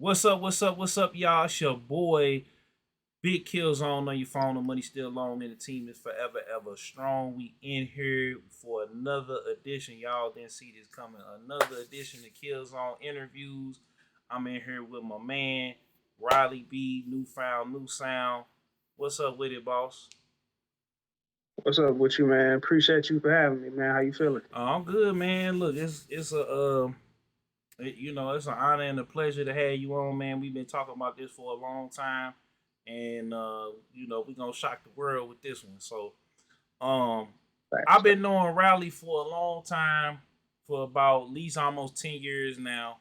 What's up? What's up? What's up, y'all? It's your boy, Big Killzown on your phone. The money still long, and the team is forever, ever strong. We in here for another edition. Y'all didn't see this coming. Another edition of Killzone interviews. I'm in here with my man, Riley B, Newfound New Sound. What's up with it, boss? What's up with you, man? Appreciate you for having me, man. How you feeling? I'm good, man. Look, it's a it's an honor and a pleasure to have you on, man. We've been talking about this for a long time, and we're gonna shock the world with this one. So, um, I've Thanks. been knowing Riley for a long time, for about at least almost 10 years now,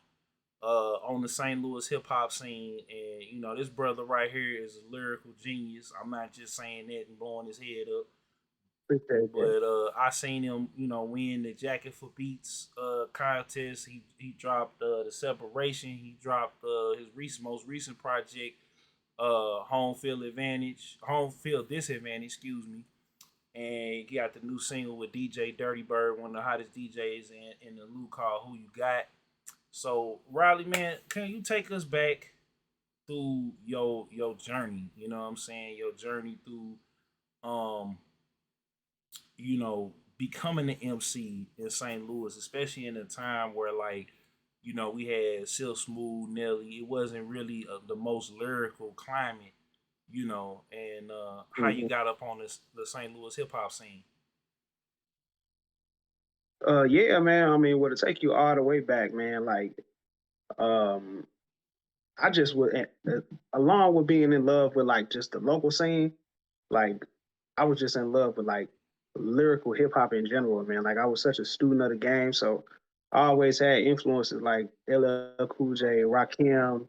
on the St. Louis hip hop scene, and this brother right here is a lyrical genius. I'm not just saying that and blowing his head up. Appreciate that. But I seen him, win the Jacket for Beats contest. He dropped the Separation. He dropped his most recent project, Home Field Disadvantage, excuse me. And he got the new single with DJ Dirty Bird, one of the hottest DJs in the Lou called Who You Got. So Riley, man, can you take us back through your journey? You know what I'm saying? Your journey through um becoming an MC in St. Louis, especially in a time where we had Silk Smooth, Nelly. It wasn't really the most lyrical climate, and how you hmm got up on the St. Louis hip hop scene. Yeah, man. I mean, would it take you all the way back, man? Um, I just would, along with being in love with like just the local scene, like I was just in love with like lyrical hip hop in general, man. Like I was such a student of the game, so I always had influences like LL Cool J, Rakim.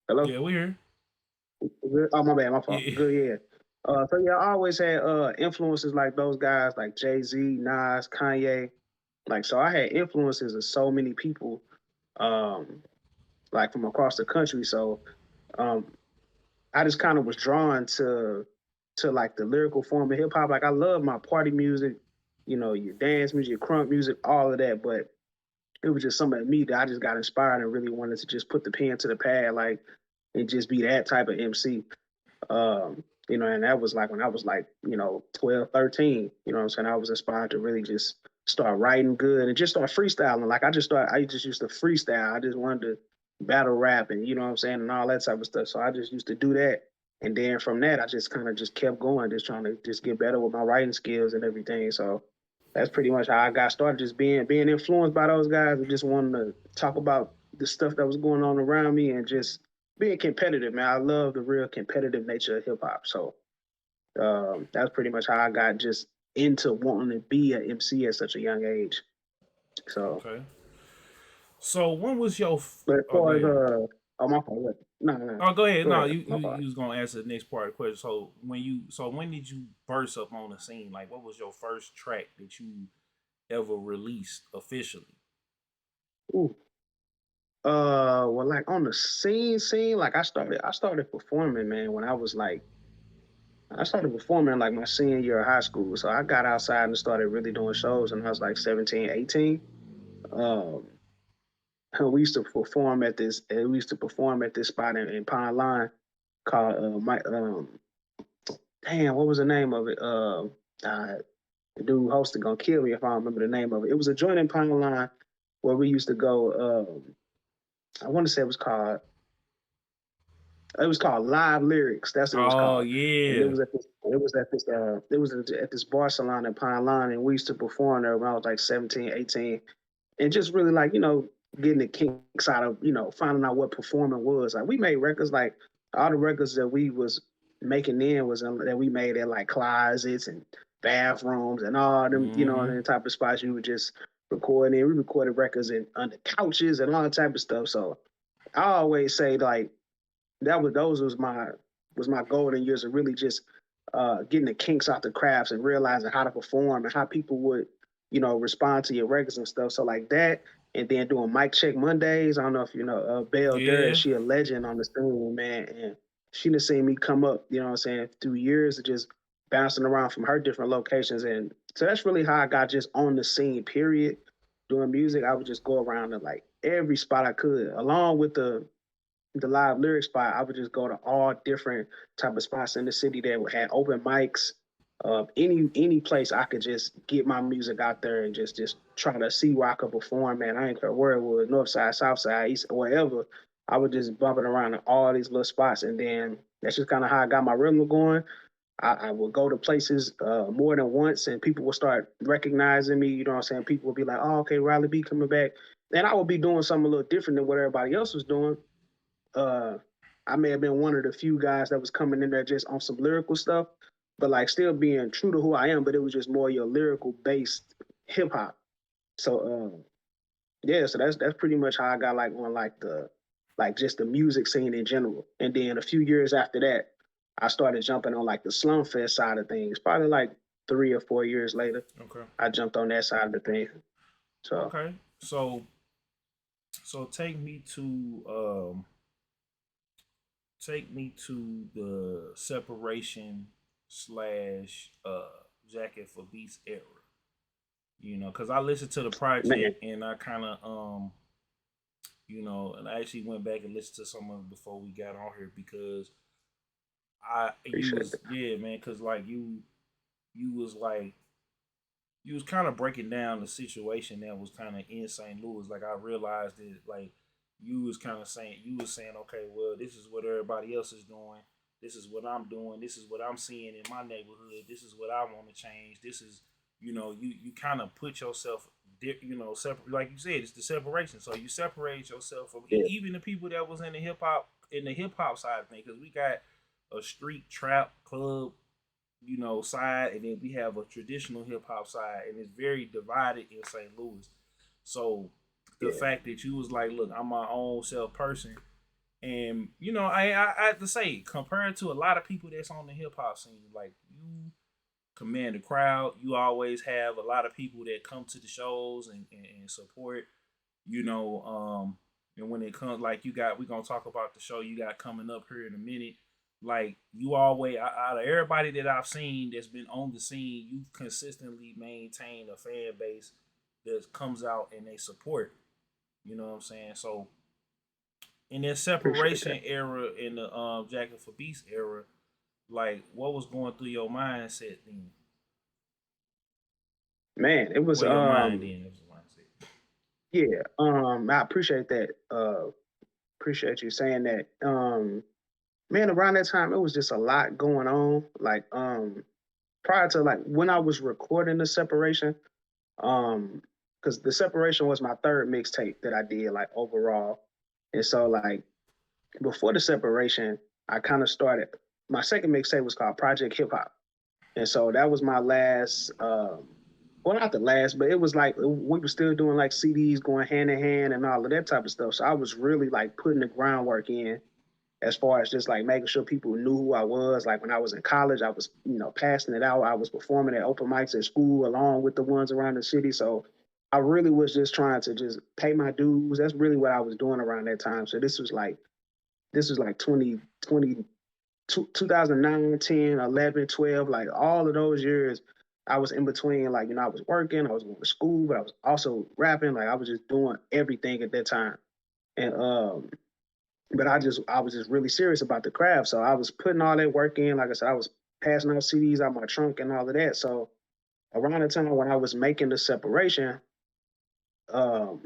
Hello. Yeah, we here. Good. Oh, my bad, my fault. Yeah, Good, yeah. So yeah, I always had influences like those guys, like Jay Z, Nas, Kanye. Like, so I had influences of so many people, um, like from across the country. So um, I just kind of was drawn to like the lyrical form of hip hop. Like, I love my party music, your dance music, your crunk music, all of that. But it was just something in me that I just got inspired and really wanted to just put the pen to the pad, like, and just be that type of MC. And that was like when I was like, 12, 13, you know what I'm saying? I was inspired to really just start writing good and just start freestyling. Like I just used to freestyle. I just wanted to battle rap and, you know what I'm saying? And all that type of stuff. So I just used to do that. And then from that, I just kind of just kept going, just trying to just get better with my writing skills and everything. So that's pretty much how I got started, just being influenced by those guys and just wanting to talk about the stuff that was going on around me and just being competitive, man. I love the real competitive nature of hip hop. So that's pretty much how I got just into wanting to be an MC at such a young age. So, okay. So when was your? but as Oh, go far as ahead. oh my fault. No, no, no. Oh, go ahead. Go No, ahead. you My you, fault. you was gonna answer the next part of the question. So when did you burst up on the scene? Like, what was your first track that you ever released officially? Ooh. Well, like on the scene, like I started performing, man, when I started performing like my senior year of high school. So I got outside and started really doing shows when I was like 17, 18. Um, we used to perform at this spot in Pine Line called my damn, what was the name of it? The dude hosted gonna kill me if I don't remember the name of it. It was a joint in Pine Line where we used to go. I want to say it was called Live Lyrics. That's what it was Oh called. And yeah. it was at this bar salon in Pine Line, and we used to perform there when I was like 17, 18, and just really like getting the kinks out of finding out what performing was. Like we made records, like all the records that we was making then that we made at like closets and bathrooms and all them Mm-hmm. and the type of spots you would just record in. We recorded records in under couches and all that type of stuff. So I always say like those was my golden years of really just getting the kinks out the crafts and realizing how to perform and how people would respond to your records and stuff. So like that, and then doing mic check Mondays. I don't know if you know Belle Durr. Yeah. She a legend on the scene, man, and she done seen me come up. You know what I'm saying, through years of just bouncing around from her different locations, and so that's really how I got just on the scene. Period. doing music, I would just go around to like every spot I could, along with the live lyric spot. I would just go to all different type of spots in the city that had open mics. Any place I could just get my music out there and just try to see where I could perform. Man, I ain't care where it was, north side, south side, east, wherever. I would just bump it around in all these little spots, and then that's just kind of how I got my rhythm going. I would go to places more than once, and people would start recognizing me. You know what I'm saying? People would be like, "Oh, okay, Riley B coming back," and I would be doing something a little different than what everybody else was doing. uh I may have been one of the few guys that was coming in there just on some lyrical stuff, but like still being true to who I am, but it was just more your lyrical based hip hop. So yeah, so that's pretty much how I got like on like the like just the music scene in general. And then a few years after that, I started jumping on like the Slumfest side of things. Probably like 3 or 4 years later, Okay. I jumped on that side of the thing. So Okay. So take me to the separation slash jacket for beats era. You know, because I listened to the man, project and I kind of and I actually went back and listened to some of it before we got on here because you appreciate was that. yeah man because like you was like you was kind of breaking down the situation that was kind of in St. Louis. Like I realized that like you was saying okay, well this is what everybody else is doing. This is what I'm doing. This is what I'm seeing in my neighborhood. This is what I want to change. This is you kind of put yourself separate. Like you said, it's the separation. So you separate yourself from Yeah, even the people that was in the hip hop side of things because we got a street trap club side, and then we have a traditional hip hop side, and it's very divided in St. Louis. So the yeah, fact that you was like, look, I'm my own self person, and I have to say, compared to a lot of people that's on the hip hop scene, like you command the crowd. You always have a lot of people that come to the shows and support. You know, and when it comes, like we're gonna talk about the show you got coming up here in a minute. Like you always out of everybody that I've seen that's been on the scene, you've consistently maintained a fan base that comes out and they support. You know what I'm saying? So in that appreciate that. separation era, in the Jacket for Beast era, like what was going through your mindset then? Man, it was Where your mind then? That's what I said. yeah, I appreciate that. Appreciate you saying that. Man, around that time it was just a lot going on. Like prior to like when I was recording the separation, because the separation was my third mixtape that I did like overall. And so like before the separation, I kind of started my second mixtape was called Project Hip Hop. And so that was my last well not the last, but it was like we were still doing like CDs going hand in hand and all of that type of stuff. So I was really like putting the groundwork in as far as just like making sure people knew who I was. Like when I was in college, I was, passing it out. I was performing at open mics at school along with the ones around the city. So I really was just trying to just pay my dues. That's really what I was doing around that time. So this was like 2009, 10, 11, 12, like all of those years. I was in between, like, I was working, I was going to school, but I was also rapping. Like I was just doing everything at that time. And but I was just really serious about the craft. So I was putting all that work in. Like I said, I was passing out CDs out my trunk and all of that. So around the time when I was making the separation, um,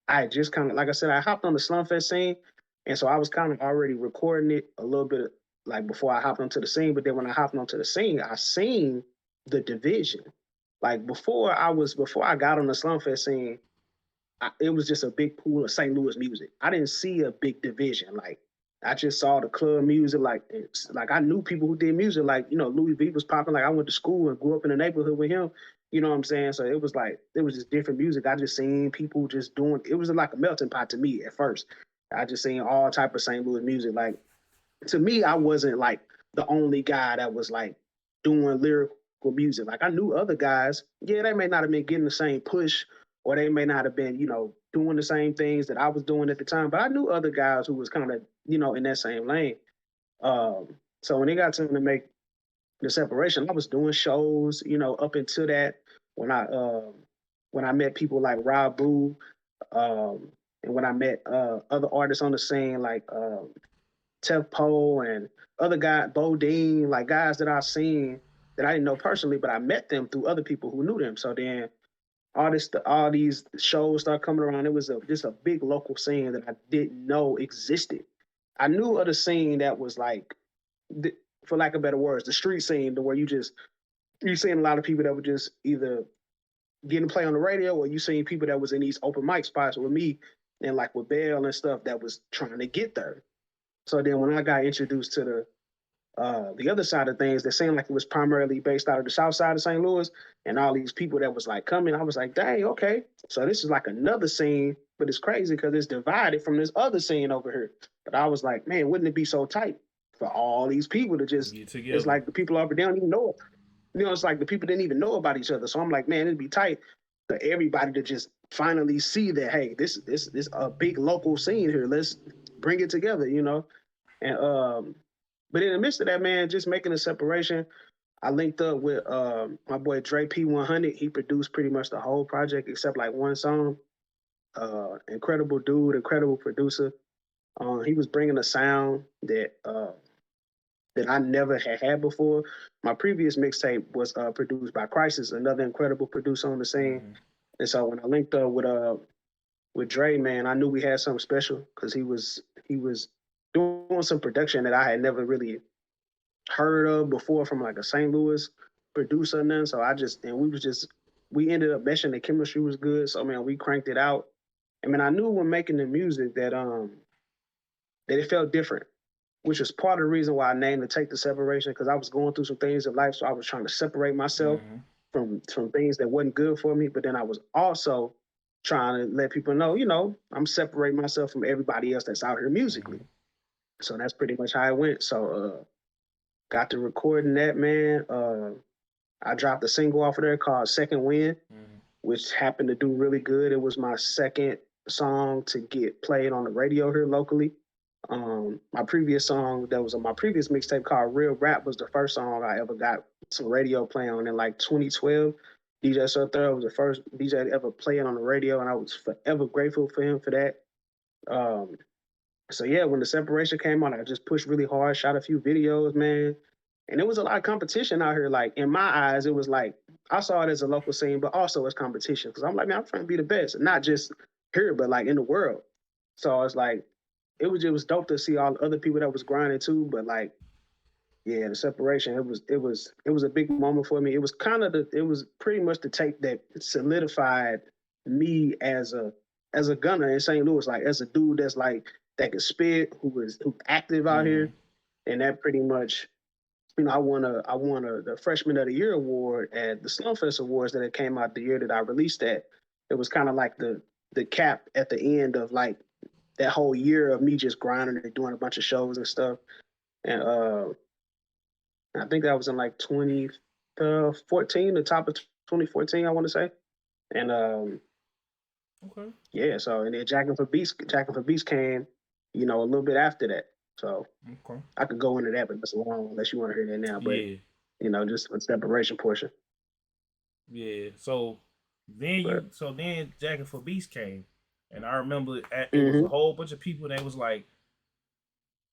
I just kind of, like I said, I hopped on the Slumfest scene, and so I was kind of already recording it a little bit like before I hopped onto the scene. But then when I hopped onto the scene, I seen the division. Like before I got on the Slumfest scene, it was just a big pool of St. Louis music. I didn't see a big division. Like I just saw the club music. Like I knew people who did music. Like Louis V was popping. Like I went to school and grew up in the neighborhood with him. You know what I'm saying? So it was just different music. I just seen people just doing. It was like a melting pot to me at first. I just seen all type of St. Louis music. Like to me, I wasn't like the only guy that was like doing lyrical music. Like I knew other guys. Yeah, they may not have been getting the same push, or they may not have been, doing the same things that I was doing at the time. But I knew other guys who was kind of, in that same lane. So when it got time to make the separation, I was doing shows, up until that when I when I met people like Rob Boo, and when I met other artists on the scene like Tef Poe and other guy, Bo Dean, like guys that I've seen that I didn't know personally, but I met them through other people who knew them. So then all these shows start coming around. It was just a big local scene that I didn't know existed. I knew of the scene that was like, for lack of better words, the street scene, to where you seeing a lot of people that were just either getting play on the radio, or you seen people that was in these open mic spots with me and like with Bell and stuff that was trying to get there. So then when I got introduced to the other side of things, that seemed like it was primarily based out of the south side of St. Louis, and all these people that was like coming, I was like, dang, okay. So this is like another scene, but it's crazy because it's divided from this other scene over here. But I was like, man, wouldn't it be so tight for all these people to just, Get together. it's like the people over there don't even know it. You know, it's like the people didn't even know about each other. So I'm like, man, it'd be tight for everybody to just finally see that, hey, this a big local scene here. Let's bring it together, you know. And but in the midst of that, man, just making a separation, I linked up with my boy Dre P100. He produced pretty much the whole project except like one song. Incredible dude, incredible producer. He was bringing a sound that I never had before. My previous mixtape was produced by Crisis, another incredible producer on the scene. Mm-hmm. And so when I linked up with Dre, man, I knew we had something special because he was doing some production that I had never really heard of before from like a St. Louis producer and then. So we ended up meshing. The chemistry was good. So man, we cranked it out. I mean, I knew when making the music that it felt different, which was part of the reason why I named it Take the Separation, because I was going through some things in life. So I was trying to separate myself from things that wasn't good for me. But then I was also trying to let people know, you know, I'm separating myself from everybody else that's out here musically. So that's pretty much how it went. So got to recording that, man. I dropped a single off of there called Second Wind, which happened to do really good. It was my second song to get played on the radio here locally. My previous song that was on my previous mixtape called Real Rap was the first song I ever got some radio play on in like 2012. DJ So Thorough was the first DJ to ever play it on the radio, and I was forever grateful for him for that. So yeah, when the separation came on, I just pushed really hard, shot a few videos, man. And there was a lot of competition out here. Like in my eyes, it was like I saw it as a local scene, but also as competition. Because I'm like, man, I'm trying to be the best, and not just here, but like in the world. So I was like, it was dope to see all the other people that was grinding too. But like, yeah, the separation, it was a big moment for me. It was pretty much the tape that solidified me as a gunner in St. Louis, like as a dude that's like that could spit, who's active out here, and that pretty much, you know, I won the Freshman of the Year award at the Slumfest Awards that it came out the year that I released that. It was kind of like the cap at the end of like that whole year of me just grinding and doing a bunch of shows and stuff. And I think that was in like 2014, the top of 2014, I want to say. And okay, yeah. So and then Jackin' for Beats came, you know, a little bit after that. So okay, I could go into that, but that's long unless you want to hear that now. But yeah, you know, just a separation portion. yeah. So then Jackin' for Beats came, and I remember it was a whole bunch of people that was like,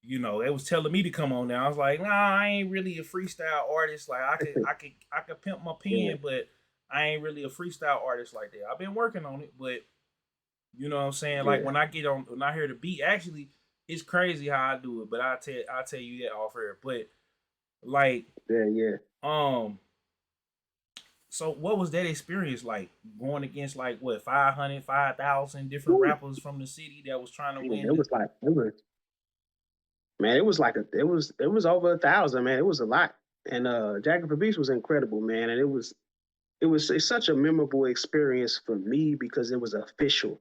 you know, they was telling me to come on now. I was like, nah, I ain't really a freestyle artist. Like I could pimp my pen, but I ain't really a freestyle artist like that. I've been working on it, but you know what I'm saying? Like when I hear the beat, actually it's crazy how I do it, but I'll tell you that off air. But like so what was that experience like going against like what 500, 5,000 different rappers from the city that was trying to win? It was man, it was over 1,000, man. It was a lot. And Jackin' for Beats was incredible, man. And it's such a memorable experience for me because it was official.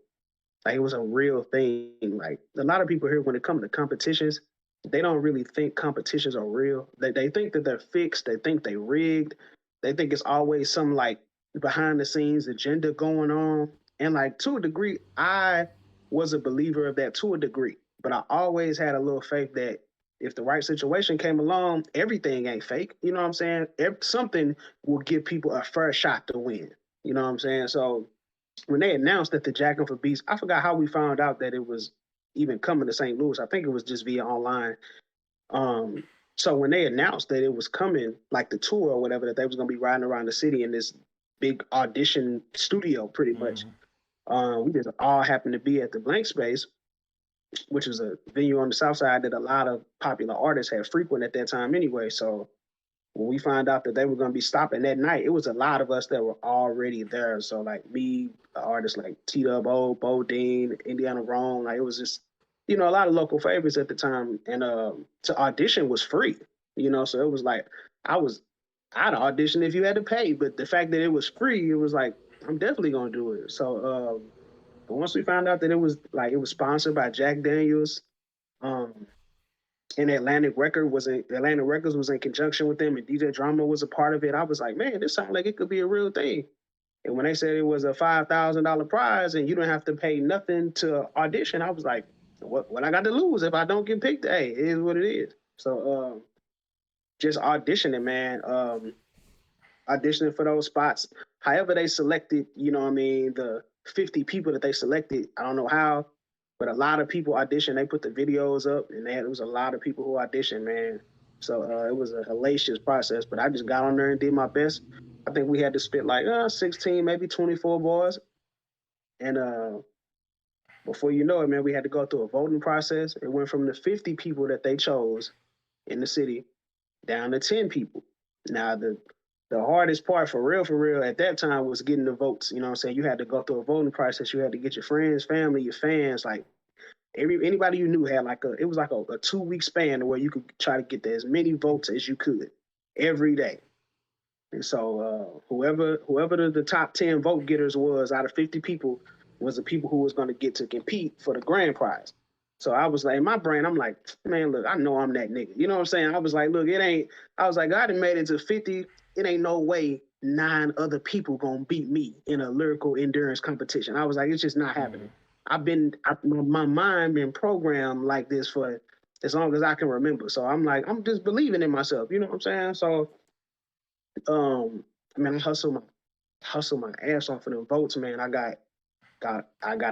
Like it was a real thing. Like a lot of people here, when it comes to competitions, they don't really think competitions are real. They think that they're fixed. They think they rigged. They think it's always some like behind the scenes agenda going on. And like to a degree, I was a believer of that to a degree. But I always had a little faith that if the right situation came along, everything ain't fake. You know what I'm saying? Something will give people a fair shot to win. You know what I'm saying? So when they announced that the Jackin' for Beats, I forgot how we found out that it was even coming to St. Louis. I think it was just via online. Um, so when they announced that it was coming, like the tour or whatever, that they was gonna be riding around the city in this big audition studio, pretty much. We just all happened to be at the Blank Space, which was a venue on the south side that a lot of popular artists had frequent at that time anyway. So when we found out that they were going to be stopping that night, it was a lot of us that were already there. So like me, artists like T-Dub-O, Bo Dean, Indiana Rome, like it was just, a lot of local favorites at the time. And to audition was free, so it was like I'd audition if you had to pay, but the fact that it was free, it was like, I'm definitely going to do it. So but once we found out that it was sponsored by Jack Daniels, um, and Atlantic Records was in conjunction with them, and DJ Drama was a part of it. I was like, man, this sounds like it could be a real thing. And when they said it was a $5,000 prize and you don't have to pay nothing to audition, I was like, what I got to lose if I don't get picked? Hey, it is what it is. So just auditioning, man. Auditioning for those spots. However they selected, the 50 people that they selected, I don't know how, but a lot of people auditioned. They put the videos up, and there was a lot of people who auditioned, man. So it was a hellacious process, but I just got on there and did my best. I think we had to spit like 16, maybe 24 bars. And before you know it, man, we had to go through a voting process. It went from the 50 people that they chose in the city down to 10 people. Now, the hardest part for real at that time was getting the votes. You know what I'm saying? You had to go through a voting process. You had to get your friends, family, your fans, like anybody you knew had it was like a 2-week span where you could try to get as many votes as you could every day. And so whoever the top 10 vote getters was out of 50 people was the people who was going to get to compete for the grand prize. So I was like, in my brain, I'm like, man, look, I know I'm that nigga. You know what I'm saying? I was like, look, I was like, I done made it to 50. It ain't no way 9 other people gonna beat me in a lyrical endurance competition. I was like, it's just not happening. My mind been programmed like this for as long as I can remember. So I'm like, I'm just believing in myself. You know what I'm saying? So, I hustle my ass off for them votes, man. I got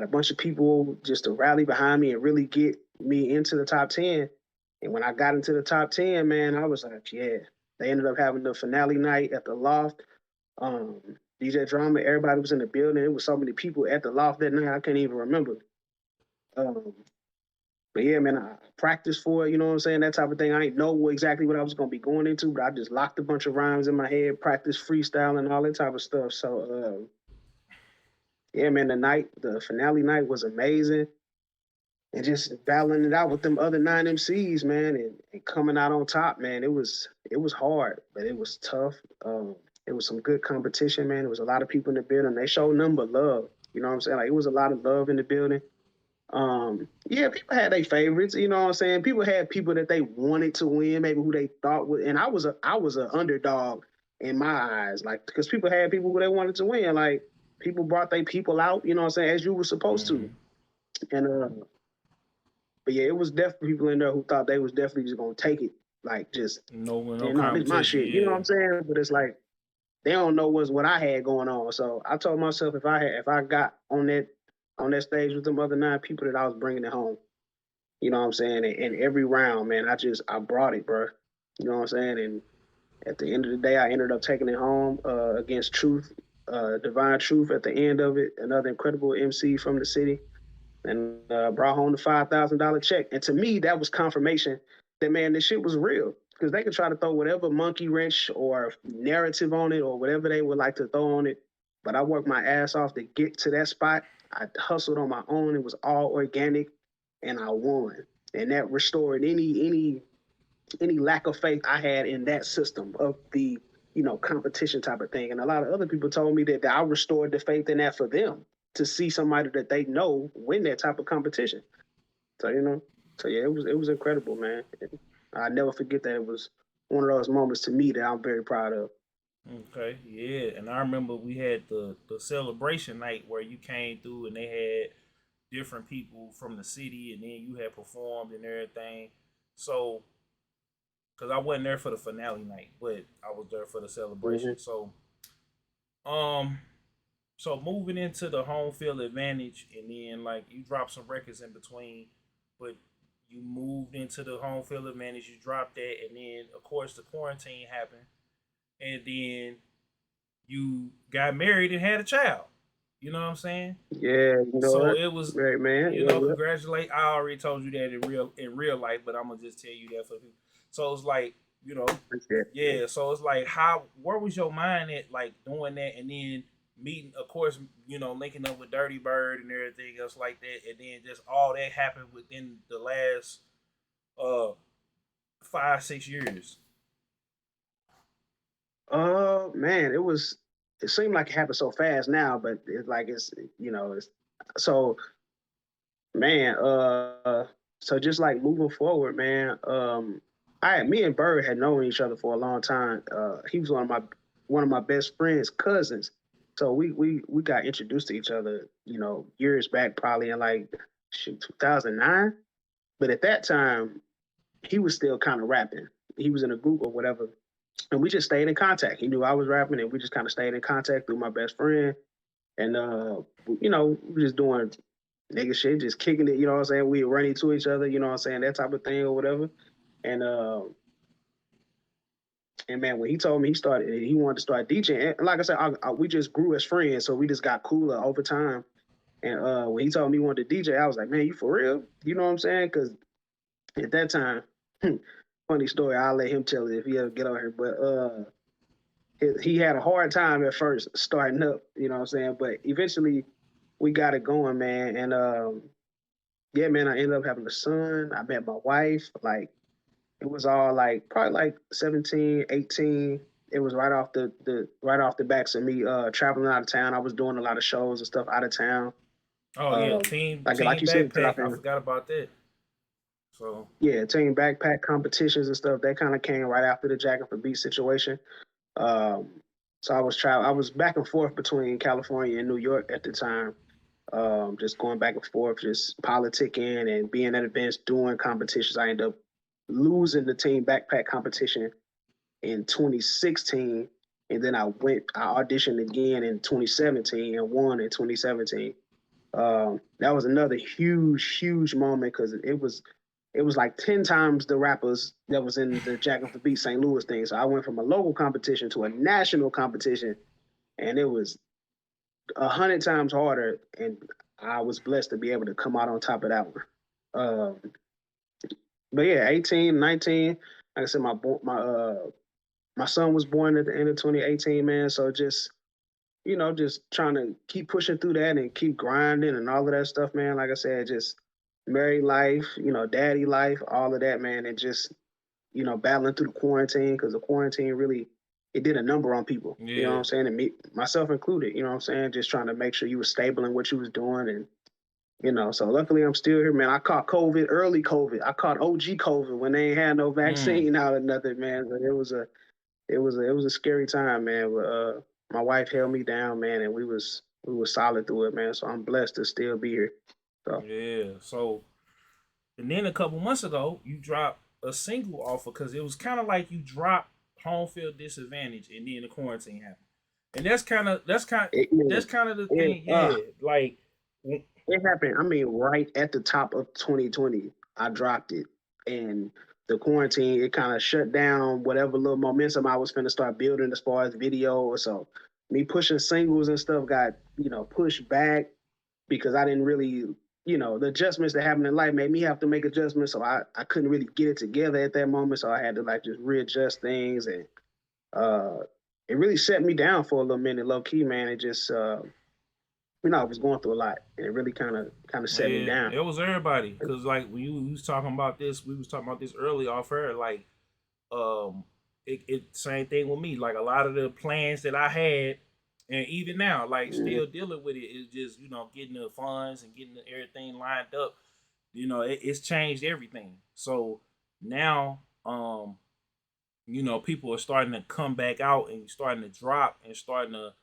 a bunch of people just to rally behind me and really get me into the top 10. And when I got into the top 10, man, I was like, yeah. They ended up having the finale night at the Loft. DJ Drama, everybody was in the building. It was so many people at the Loft that night, I can't even remember. But yeah, man, I practiced for it, you know what I'm saying? That type of thing. I didn't know exactly what I was going to be going into, but I just locked a bunch of rhymes in my head, practiced freestyle and all that type of stuff. So, yeah, man, the finale night was amazing. And just battling it out with them other 9 MCs, man, and coming out on top, man. It was hard, but it was tough. It was some good competition, man. There was a lot of people in the building. They showed nothing but love. You know what I'm saying? Like, it was a lot of love in the building. Yeah, people had their favorites. You know what I'm saying? People had people that they wanted to win, maybe who they thought would. And I was an underdog in my eyes, like because people had people who they wanted to win. Like people brought their people out. You know what I'm saying? As you were supposed to. And but yeah, it was definitely people in there who thought they was definitely just gonna take it, like just this is my shit. You know what I'm saying? But it's like they don't know what I had going on. So I told myself if I got on that stage with them other 9 people that I was bringing it home. You know what I'm saying? And every round, man, I brought it, bro. You know what I'm saying? And at the end of the day, I ended up taking it home against Truth, Divine Truth. At the end of it, another incredible MC from the city, and brought home the $5,000 check. And to me, that was confirmation that, man, this shit was real. Because they could try to throw whatever monkey wrench or narrative on it or whatever they would like to throw on it. But I worked my ass off to get to that spot. I hustled on my own. It was all organic, and I won. And that restored any lack of faith I had in that system of the competition type of thing. And a lot of other people told me that I restored the faith in that for them to see somebody that they know win that type of competition. So yeah, it was incredible, man. And I never forget that. It was one of those moments to me that I'm very proud of. Okay, yeah, and I remember we had the celebration night where you came through and they had different people from the city, and then you had performed and everything. So, because I wasn't there for the finale night, but I was there for the celebration. Mm-hmm. So, um, So moving into the home field advantage, and then like you dropped some records in between, but you moved into the home field advantage. You dropped that, and then of course the quarantine happened, and then you got married and had a child. You know what I'm saying? Yeah, you know So what? it was, Right, man. you Yeah, know, yeah. congratulate. I already told you that in real life, but I'm gonna just tell you that for people. So it's like, you know, Appreciate it, man. yeah. So it's like, how, where was your mind at, like doing that, and then meeting, of course, linking up with Dirty Bird and everything else like that, and then just all that happened within the last uh 5-6 years. Man, it was. It seemed like it happened so fast now, but it's like it's so man. So just like moving forward, man. Me and Bird had known each other for a long time. He was one of my best friend's cousins. So we got introduced to each other, years back, probably in like 2009. But at that time, he was still kind of rapping. He was in a group or whatever, and we just stayed in contact. He knew I was rapping, and we just kind of stayed in contact through my best friend. And we were just doing nigga shit, just kicking it. You know what I'm saying? We were running to each other. You know what I'm saying? That type of thing or whatever. And and man, when he told me he wanted to start DJing. And like I said, we just grew as friends, so we just got cooler over time. And when he told me he wanted to DJ, I was like, man, you for real? You know what I'm saying? Because at that time, funny story. I'll let him tell it if he ever get on here. But he had a hard time at first starting up. You know what I'm saying? But eventually, we got it going, man. And yeah, man, I ended up having a son. I met my wife. Like it was all like probably like 17, 18. It was right off the backs of me traveling out of town. I was doing a lot of shows and stuff out of town. Oh yeah, Um, team like team you said, backpack. I dropping. forgot about that. So Yeah, team backpack competitions and stuff. That kind of came right after the Jacking for Beat situation. Um, so I was back and forth between California and New York at the time. Just going back and forth, just politicking and being at events, doing competitions. I ended up losing the team backpack competition in 2016, and then I auditioned again in 2017 and won in 2017. That was another huge moment because it was like 10 times the rappers that was in the Jack for Beat St. Louis thing. So I went from a local competition to a national competition, and it was 100 times harder. And I was blessed to be able to come out on top of that one. But yeah, 18, 19. Like I said, my son was born at the end of 2018, man. So just trying to keep pushing through that and keep grinding and all of that stuff, man. Like I said, just married life, daddy life, all of that, man, and just battling through the quarantine because the quarantine really it did a number on people. You know what yeah, I'm saying, and me myself included. You know what I'm saying, just trying to make sure you were stable in what you was doing, and so luckily I'm still here, man. I caught COVID, early COVID. I caught OG COVID when they ain't had no mm, vaccine out or nothing, man. But it was a scary time, man. But my wife held me down, man, and we was solid through it, man. So I'm blessed to still be here. So yeah. So and then a couple months ago, you dropped a single offer because it was kind of like you dropped home field disadvantage, and then the quarantine happened, and yeah, that's kind of the it, thing. Yeah, like it happened. I mean, right at the top of 2020, I dropped it, and the quarantine it kind of shut down whatever little momentum I was finna start building as far as video. Or so me pushing singles and stuff got pushed back because I didn't really the adjustments that happened in life made me have to make adjustments. So I couldn't really get it together at that moment. So I had to like just readjust things and uh, it really set me down for a little minute, low key, man. It just I was going through a lot, and it really kind of set me yeah, down. it was everybody because like when you was talking about this, we was talking about this early off air. Like um, it same thing with me. Like a lot of the plans that I had, and even now, like Mm, still dealing with it, is just getting the funds and getting everything lined up. It's changed everything. So now, people are starting to come back out and starting to drop and starting to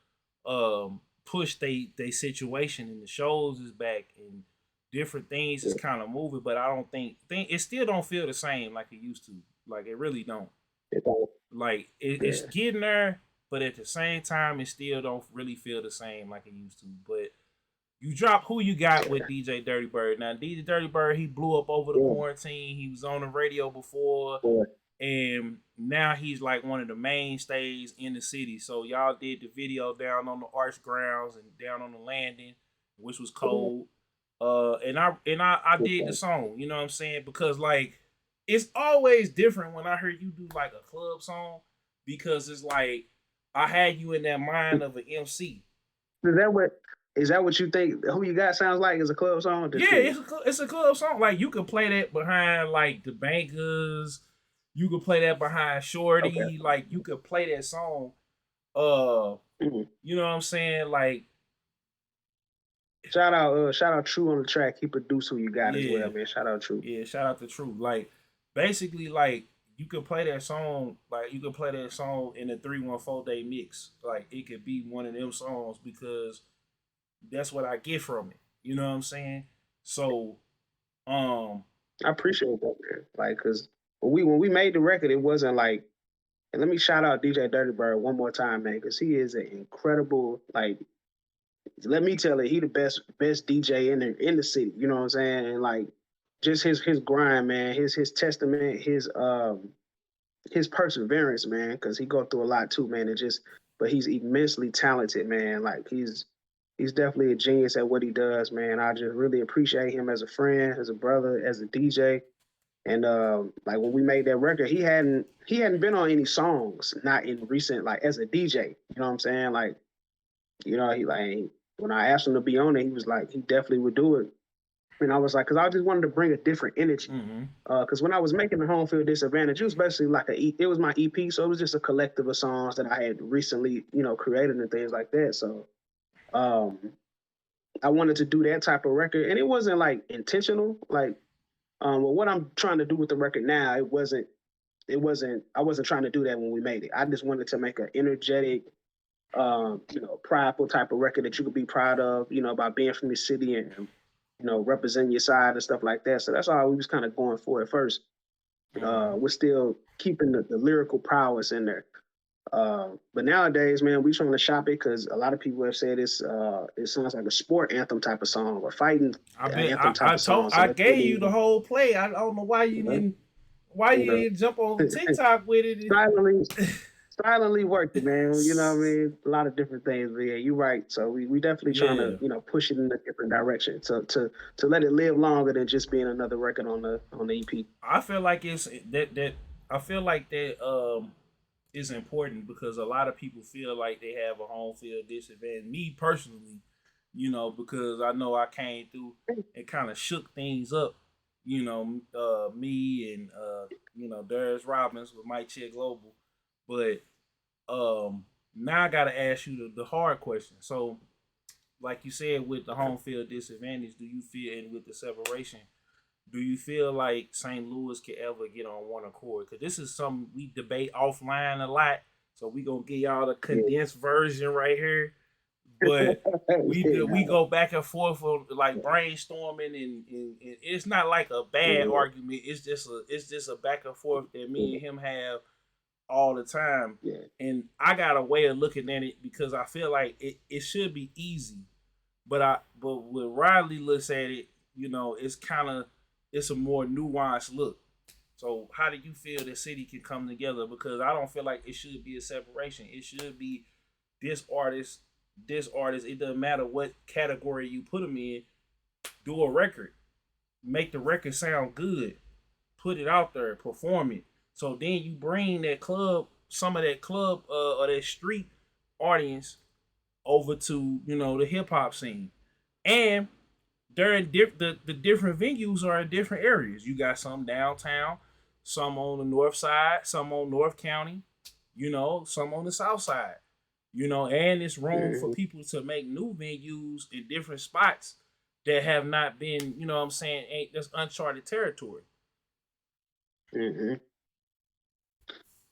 push they situation, and the shows is back and different things is yeah, kind of moving, but I don't think it still don't feel the same like it used to. Like it really don't. it don't. Like it's Yeah, getting there, but at the same time, it still don't really feel the same like it used to. But you drop Who You Got with DJ Dirty Bird. Now DJ Dirty Bird, he blew up over the Yeah. quarantine. He was on the radio before, Yeah. and now he's like one of the mainstays in the city. So y'all did the video down on the arch grounds and down on the landing, which was cold. I did the song, you know what I'm saying? Because like it's always different when I heard you do like a club song, because it's like I had you in that mind of an MC. Is that what you think Who You Got sounds like is a club song? Yeah, it's a club song. Like you could play that behind like the Bankers. You could play that behind Shorty. Okay. Like you could play that song. You know what I'm saying? Like shout out True on the track. He produced Who You Got as well, man. Shout out True. Yeah, shout out to True. Like basically, like you could play that song. Like you could play that song in a 314-day mix. Like it could be one of them songs because that's what I get from it. You know what I'm saying? So, I appreciate that, man. Like, cause when we made the record, it wasn't like. And let me shout out DJ Dirty Bird one more time, man, because he is an incredible, like. Let me tell you, he the best DJ in the city. You know what I'm saying? And like, just his grind, man. His testament, his perseverance, man. Because he go through a lot too, man. But he's immensely talented, man. Like he's definitely a genius at what he does, man. I just really appreciate him as a friend, as a brother, as a DJ. And like when we made that record, he hadn't been on any songs, not in recent, like as a DJ. You know what I'm saying? Like, you know, he like when I asked him to be on it, he was like, he definitely would do it. And I was like, because I just wanted to bring a different energy. Because when I was making the Home Field Disadvantage, it was basically like it was my EP, so it was just a collective of songs that I had recently, you know, created and things like that. So I wanted to do that type of record, and it wasn't like intentional. Like, what I'm trying to do with the record now, I wasn't trying to do that when we made it. I just wanted to make an energetic, you know, prideful type of record that you could be proud of, you know, about being from the city and, you know, representing your side and stuff like that. So that's all we was kind of going for at first. We're still keeping the lyrical prowess in there. But nowadays, man, we trying to shop it because a lot of people have said it sounds like a sport anthem type of song or fighting anthem type of song. I gave you the whole play. I don't know why you didn't. Why you didn't jump on the TikTok with it? Silently worked it, man. You know what I mean? A lot of different things. But yeah, you're right. So we definitely trying to, you know, push it in a different direction to let it live longer than just being another record on the EP. I feel like it's that I feel like that is important because a lot of people feel like they have a home field disadvantage. Me personally, you know, because I know I came through and kind of shook things up. You know, me and you know, Darius Robbins with Mike Check Global. But now I gotta ask you the hard question. So, like you said, with the home field disadvantage, do you feel, and with the separation, do you feel like St. Louis could ever get on one accord? Because this is something we debate offline a lot. So we gonna give y'all the condensed version right here. But we go back and forth of like brainstorming and it's not like a bad argument. It's just a back and forth that me and him have all the time. And I got a way of looking at it because I feel like it should be easy. But when Riley looks at it, you know, it's a more nuanced look. So how do you feel the city can come together? Because I don't feel like it should be a separation. It should be this artist. It doesn't matter what category you put them in. Do a record. Make the record sound good. Put it out there. Perform it. So then you bring that club, some of that club or that street audience over to, you know, the hip hop scene. And they're in the different venues are in different areas. You got some downtown, some on the north side, some on North County, you know, some on the south side. You know, and it's room for people to make new venues in different spots that have not been, you know what I'm saying, that's uncharted territory.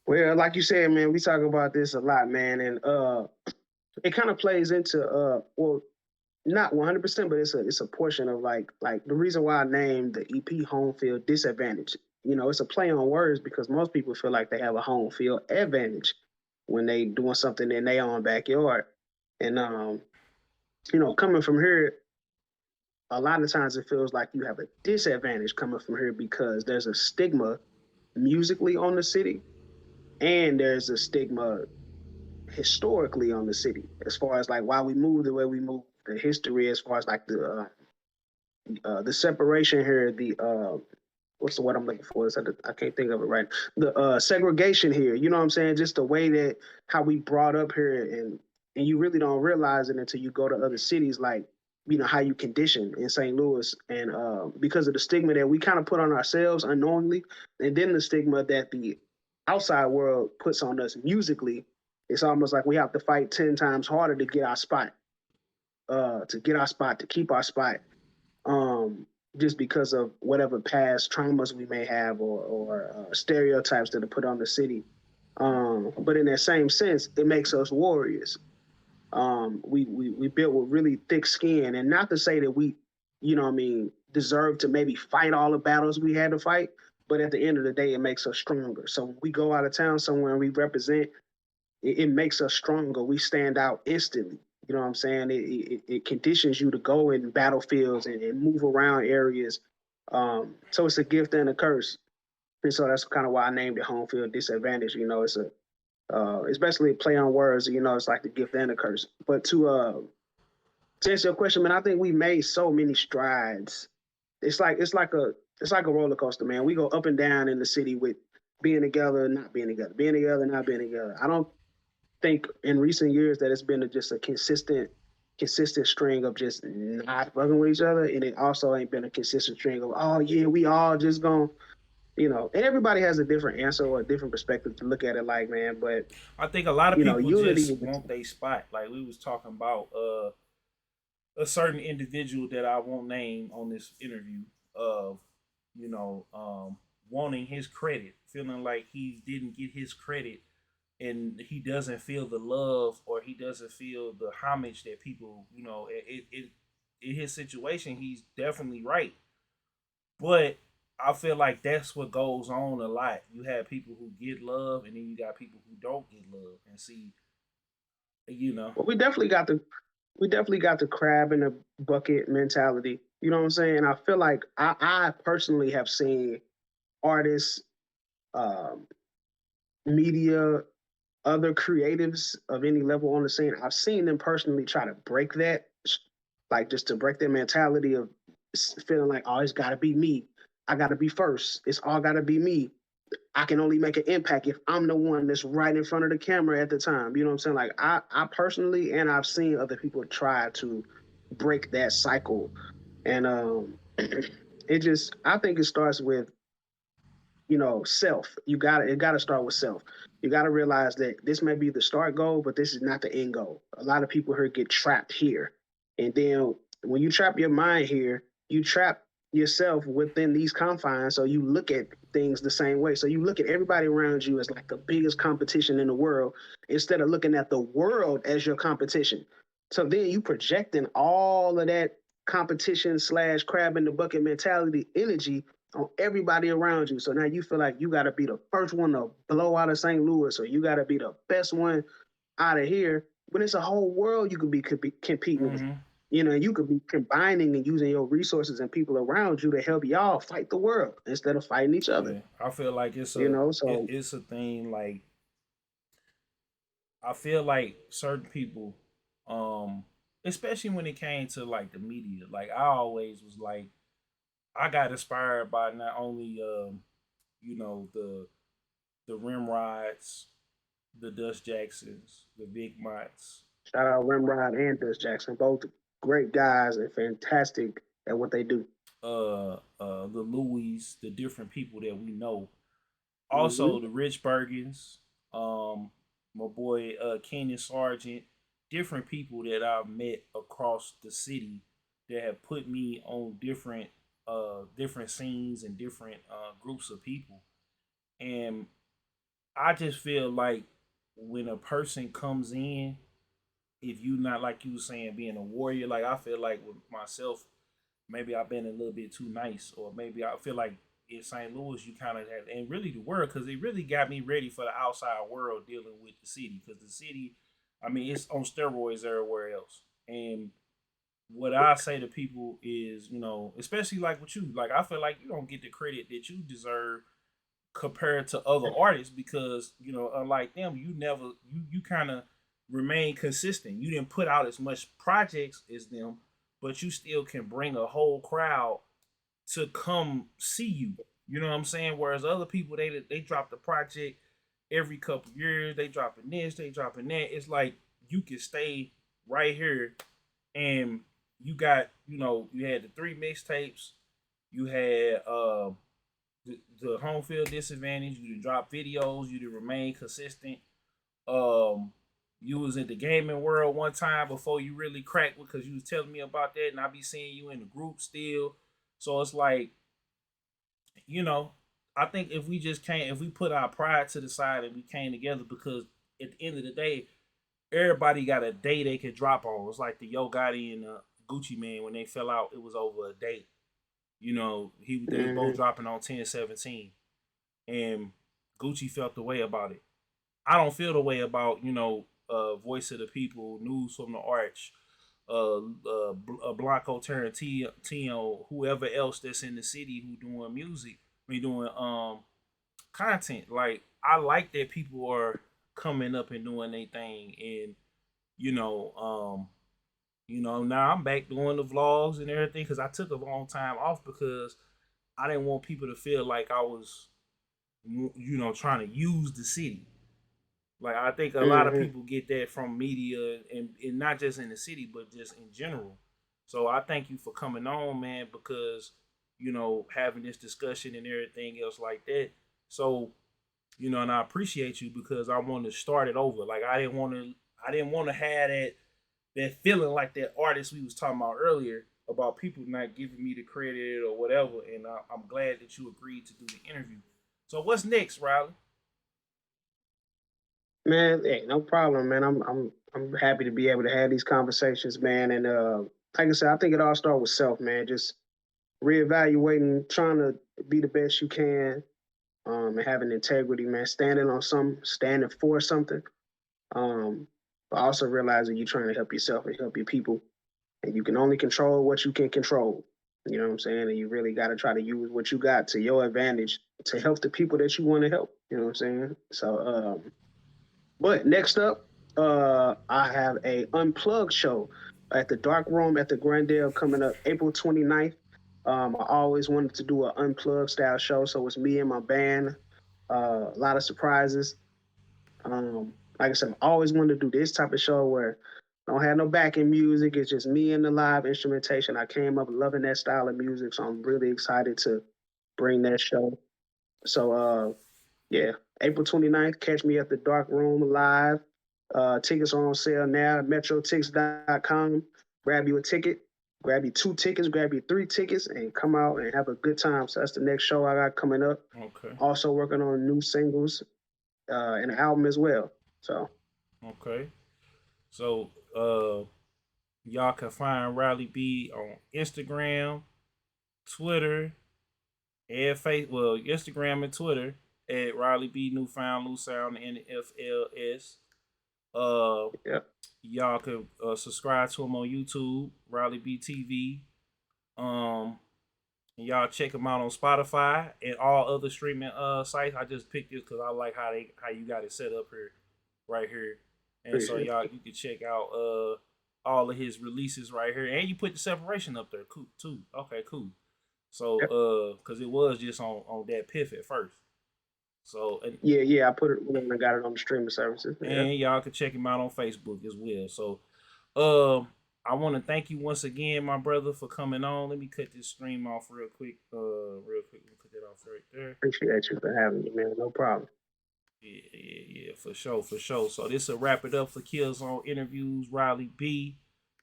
Well, like you said, man, we talk about this a lot, man, and it kind of plays into well, not 100%, but it's a portion of like the reason why I named the EP Home Field Disadvantage. You know, it's a play on words because most people feel like they have a home field advantage. when they doing something in their own backyard. And you know, coming from here, a lot of times it feels like you have a disadvantage coming from here because there's a stigma musically on the city, and there's a stigma historically on the city as far as like why we move the way we move, the history as far as like the separation here, the what's the word I'm looking for? I can't think of it right. The segregation here, you know what I'm saying? Just the way that how we brought up here, and you really don't realize it until you go to other cities, like you know how you condition in St. Louis, and because of the stigma that we kind of put on ourselves unknowingly, and then the stigma that the outside world puts on us musically, it's almost like we have to fight 10 times harder to get our spot, to keep our spot, um, just because of whatever past traumas we may have, or stereotypes that are put on the city. But in that same sense, it makes us warriors. We built with really thick skin, and not to say that we, you know, what I mean, deserve to maybe fight all the battles we had to fight, but at the end of the day, it makes us stronger. So when we go out of town somewhere and we represent, it makes us stronger. We stand out instantly. You know what I'm saying? It conditions you to go in battlefields and move around areas. So it's a gift and a curse. And so that's kind of why I named it home field disadvantage. You know, it's basically a play on words. You know, it's like the gift and the curse. But to answer your question, man, I think we made so many strides. It's like a roller coaster, man. We go up and down in the city with being together, not being together, being together, not being together. I don't think in recent years that it's been just a consistent string of just not fucking with each other, and it also ain't been a consistent string of, oh yeah, we all just gonna, you know. And everybody has a different answer or a different perspective to look at it like, man. But I think a lot of you know, people unity. just want their spot. Like we was talking about a certain individual that I won't name on this interview of, you know, wanting his credit, feeling like he didn't get his credit, and he doesn't feel the love, or he doesn't feel the homage that people, you know, in his situation, he's definitely right. But I feel like that's what goes on a lot. You have people who get love, and then you got people who don't get love, and see, you know. Well, we definitely got the crab in the bucket mentality. You know what I'm saying? I feel like I personally have seen artists, um, media, other creatives of any level on the scene. I've seen them personally try to break that, like just to break their mentality of feeling like, oh, it's got to be me. I got to be first. It's all got to be me. I can only make an impact if I'm the one that's right in front of the camera at the time. You know what I'm saying? Like I personally, and I've seen other people try to break that cycle, and it just, I think it starts with, you know, self. It got to start with self. You got to realize that this may be the start goal, but this is not the end goal. A lot of people here get trapped here, and then when you trap your mind here, you trap yourself within these confines. So you look at things the same way. So you look at everybody around you as like the biggest competition in the world, instead of looking at the world as your competition. So then you projecting all of that competition slash crab in the bucket mentality energy on everybody around you. So now you feel like you got to be the first one to blow out of St. Louis, or you got to be the best one out of here. When it's a whole world you could be competing with. Mm-hmm. You know, you could be combining and using your resources and people around you to help y'all fight the world instead of fighting each other. Yeah, I feel like You know, so it's a thing. Like I feel like certain people, um, especially when it came to like the media, like I always was like, I got inspired by not only you know, the Rimrods, the Dust Jacksons, the Big Mots, shout out Rimrod and Dust Jackson, both great guys and fantastic at what they do. the Louis, the different people that we know. Hmm. Also the Rich Bergens, my boy Kenyon Sargent, different people that I've met across the city that have put me on different scenes and different groups of people. And I just feel like when a person comes in, if you not like you were saying being a warrior, like I feel like with myself, maybe I've been a little bit too nice, or maybe I feel like in St. Louis, you kind of have, and really the world, because it really got me ready for the outside world dealing with the city. Because the city, I mean, it's on steroids everywhere else. And what I say to people is, you know, especially like with you, like I feel like you don't get the credit that you deserve compared to other artists because you know, unlike them, you never you kind of remain consistent. You didn't put out as much projects as them, but you still can bring a whole crowd to come see you. You know what I'm saying? Whereas other people, they drop the project every couple years. They dropping this, they dropping that. It's like you can stay right here, and you got, you know, you had the three mixtapes. You had the home field disadvantage. You did drop videos. You did remain consistent. Um, you was in the gaming world one time before you really cracked because you was telling me about that, and I be seeing you in the group still. So it's like, you know, I think if we just came, if we put our pride to the side and we came together, because at the end of the day, everybody got a day they could drop on. It's like the Yo Gotti and Gucci Man when they fell out. It was over a date. You know, they was both dropping on 10/17, and Gucci felt the way about it. I don't feel the way about, you know, Voice of the People, News from the Arch, Blanco Tarantino, whoever else that's in the city who doing music, doing content. Like I like that people are coming up and doing their thing, and you know, now I'm back doing the vlogs and everything because I took a long time off because I didn't want people to feel like I was, you know, trying to use the city. Like I think a lot of people get that from media and not just in the city, but just in general. So I thank you for coming on, man, because you know having this discussion and everything else like that. So you know, and I appreciate you because I want to start it over. Like I didn't want to have that feeling like that artist we was talking about earlier about people not giving me the credit or whatever. And I'm glad that you agreed to do the interview. So what's next, Riley? Man, hey, no problem, man. I'm happy to be able to have these conversations, man. And like I said, I think it all starts with self, man. Just reevaluating, trying to be the best you can, and having integrity, man. Standing for something. But also realizing you're trying to help yourself and help your people, and you can only control what you can control. You know what I'm saying? And you really got to try to use what you got to your advantage to help the people that you want to help. You know what I'm saying? So, but next up, I have a unplugged show at the Dark Room at the Glendale coming up April 29th. I always wanted to do an unplugged style show, so it's me and my band. A lot of surprises. Like I said, I always wanted to do this type of show where I don't have no backing music. It's just me and the live instrumentation. I came up loving that style of music, so I'm really excited to bring that show. So, yeah, April 29th, catch me at the Dark Room live. Tickets are on sale now at metrotix.com. Grab you a ticket, grab you 2 tickets, grab you 3 tickets, and come out and have a good time. So that's the next show I got coming up. Okay. Also working on new singles and an album as well. So Okay. So y'all can find Riley B on Instagram, Twitter, and Facebook. Well, Instagram and Twitter at Riley B Newfound New Sound NFLS. yeah, Y'all can subscribe to him on YouTube, Riley B TV. And y'all check him out on Spotify and all other streaming sites. I just picked this because I like how you got it set up here, right here. And so y'all, you can check out all of his releases right here, and you put the separation up there, cool too. Okay, cool. So because it was just on that piff at first. So yeah, I put it when I got it on the streaming services. Yeah. And y'all can check him out on Facebook as well. So I want to thank you once again, my brother, for coming on. Let me cut this stream off real quick. Let me cut that off right there. Appreciate you for having me, man. No problem. Yeah, for sure. So this will wrap it up for Killzown interviews. Riley B,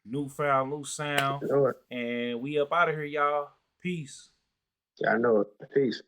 Newfound New Sound, I know it. and we up out of here, y'all. Peace. Yeah, I know it. Peace.